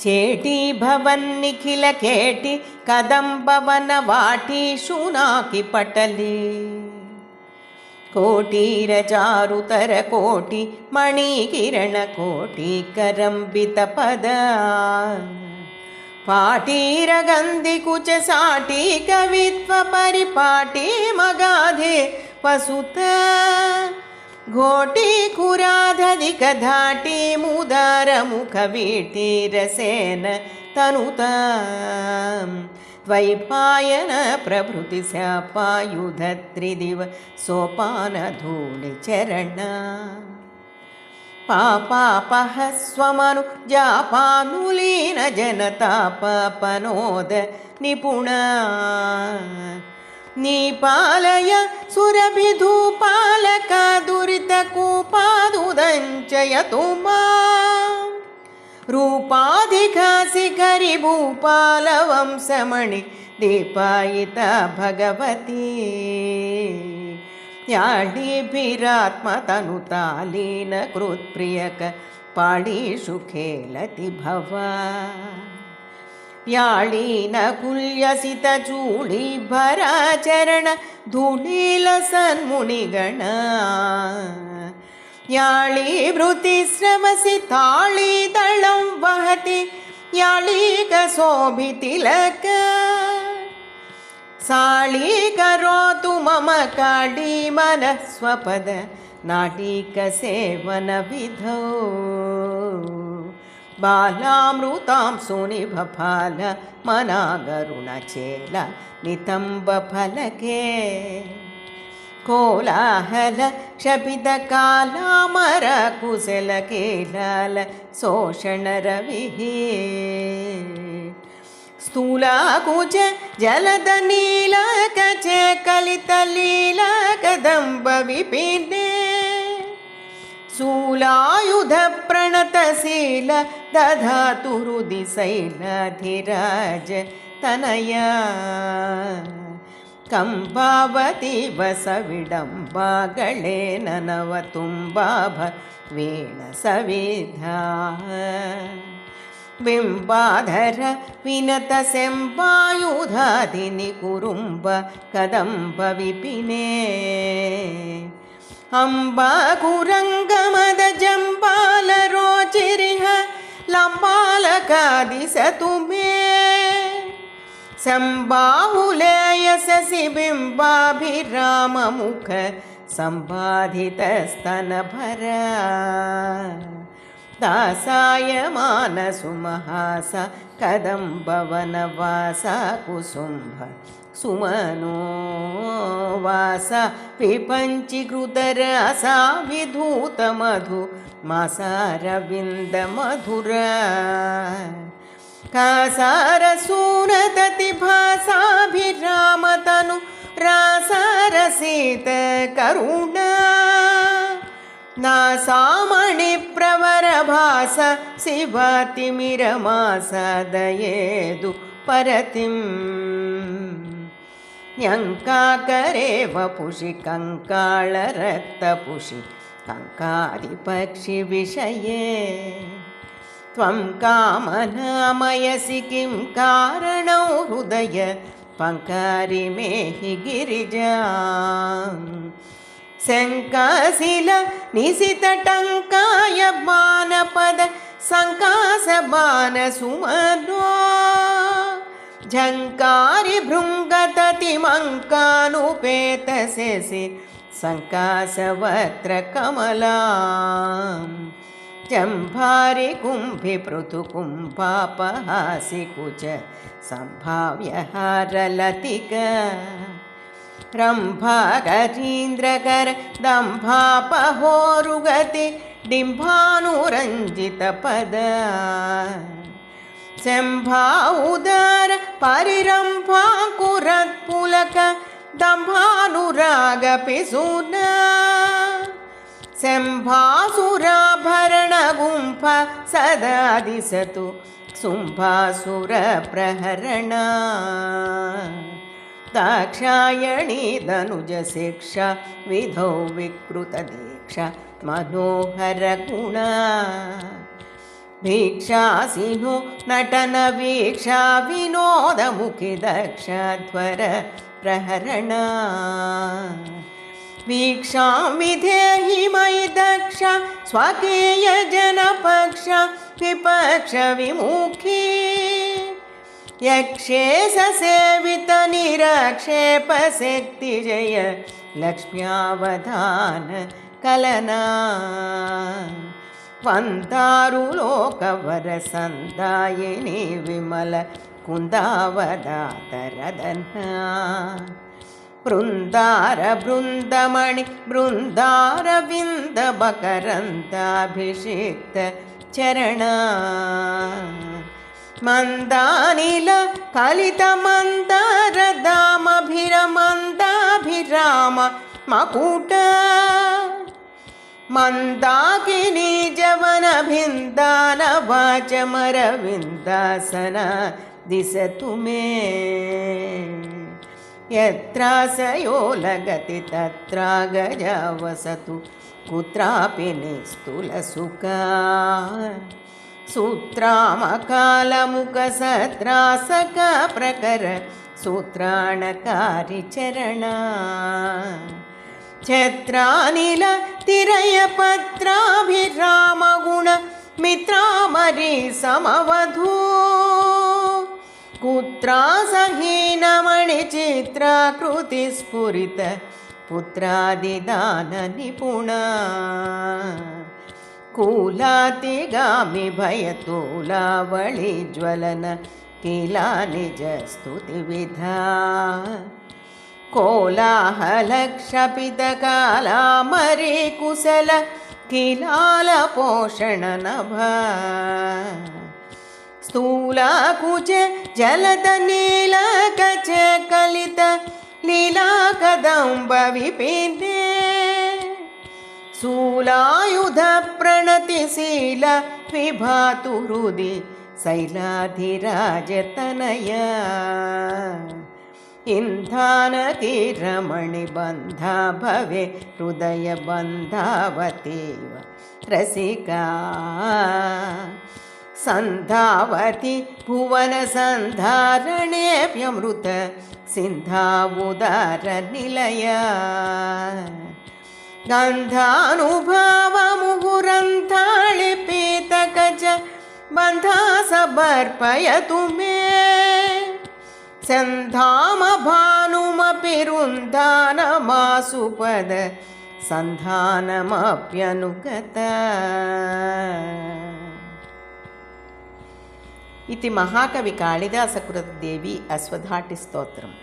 चेटी भवन्निखिल केटी कदम्बवनवाटी शूनाकि पटली कोटीरचारुतर कोटि मणिकिरणकोटि करम्बितपद पाटीरगन्धिकुच साटी कवित्वपरिपाटी मगाधे वसुत घोटी कुराधधिकधाटी मुदारमुखवीटी रसेन तनुता द्वैपायन प्रभृति स्यापायुधत्रिदिव सोपानधूलिचरण पापापह स्वमनु जापानुलीन जनतापनोद निपुणा नीपालय सुरभिधूपालक दुरितकूपादुदञ्चयतु मां रूपाधिकासिखरि भूपालवंशमणि दीपायिता भगवती याडीभिरात्मतनुतालीन कृत्प्रियक पाळीषु खेलति भवा व्याळीन कुल्यसितचूळीभराचरण धूलीलसन्मुनिगण याळीभृतिस्रवसि ताळीदळं वहति याळीकशोभितिलक साळीकरोतु मम काडी मनस्वपद नाटीकसेवनविधौ बालामृतां सुनिभफाल मनागरुणचेल नितम्बफलके कोलाहल क्षपितकालामर कुशलकेलाल शोषणरविः स्थूलाकुच जलदनीलकच कलितलीलकदम्बविपिने शूलायुधप्रणतशील दधातु हृदि शैलाधिराज तनया कंबावती वसविडम्बागळेन नवतुम्बाभ वीणसविधा बिम्बाधर विनतसेम्बायुधादिनि कुरुम्ब कदम्ब विपिने अम्बाकुरङ्गमद जम्बालरोचिरिह लम्बालकादिशतु मे सम्बाहुलेयससि बिम्बाभिराममुख सम्बाधितस्तनभरा दासायमानसुमहास कदम्बवनवास कुसुम्भ सुमनोवास विपञ्चीकृतरसा विधूतमधु मासारविन्दमधुरा कासारसूनततिभासाभिरामतनु रासारसीत करुणा नासामणिप्रवरभास शिवातिमिरमास दयेदु परतिं न्यङ्काकरे वपुषि कङ्काळरक्तपुषि कङ्कादिपक्षिविषये त्वं कामनामयसि किं कारणौ हृदय पङ्कारी मे हि गिरिजां शङ्काशिल निशितटङ्काय बाणपद शङ्कासबाणसुमनो झङ्कारी भृङ्गततिमङ्कानुपेतशशि शङ्कासवक्त्रकमलां जम्भारि कुम्भि पृथुकुम्भापहासि कुच सम्भाव्यहारलतिका रम्भाकरीन्द्रकर दम्भापहोरुगति डिम्भानुरञ्जितपद शम्भाउदार परिरम्भाकुरत्पुलक दम्भानुरागपिसूना शम्भासुराभरणगुम्फ सदा दिशतु शुम्भासुरप्रहरणा दाक्षायणी धनुजशिक्षा विधौ विकृतदीक्षा मनोहरगुणा भिक्षासिनो नटनवीक्षा विनोदमुखि दक्षध्वर प्रहरण वीक्षां विधेहि मयि दक्ष स्वकीयजनपक्ष विपक्षविमुखी यक्षे ससेवितनिरक्षेपशक्तिजय लक्ष्म्यावधान कलना वन्दारुलोकवरसन्दायिनी विमल कुन्दावदातरदना बृन्दार बृन्दमणि बृन्दारविन्द बकरन्दाभिषिक्त चरण मन्दानिल कलितमन्दारदामभिरमन्दाभिराम मकुट मन्दाकिनी जवनभिन्दान वाचमरविन्दासन दिशतु मे यत्रासयो लगति तत्रा गजा वसतु कुत्रापि निस्तुलसुखा सूत्रामकालमुखसत्रासक प्रकर सूत्राणकारि चरणा छत्रानिल तिरयपत्राभिरामगुण मित्रामरी समवधू कुत्रासहीनमणिचित्राकृतिस्फुरित पुत्रादिदान निपुणा कूलातिगामि भयतूलावळि ज्वलन किला निजस्तुतिविधा कोलाहलक्षपितकालामरीकुशल किलालपोषणनभा स्थूलाकुच जलदनीलकच कलित लीलाकदम्बविपिने शूलायुधप्रणतिशील विभातु हृदि शैलाधिराजतनया इन्धानतिरमणिबन्धा भवे हृदयबन्धावतीव रसिका सन्धावति भुवनसन्धारणेऽप्यमृत सिन्धावुदारनिलया गन्धानुभावमुहुरन्थाळिपीतकज बन्धासमर्पयतु मे सन्धामभानुमपि रुन्धानमासुपद सन्धानमप्यनुगता इति महाकवि कालिदासकृतदेवी अश्वधाटिस्तोत्रम्।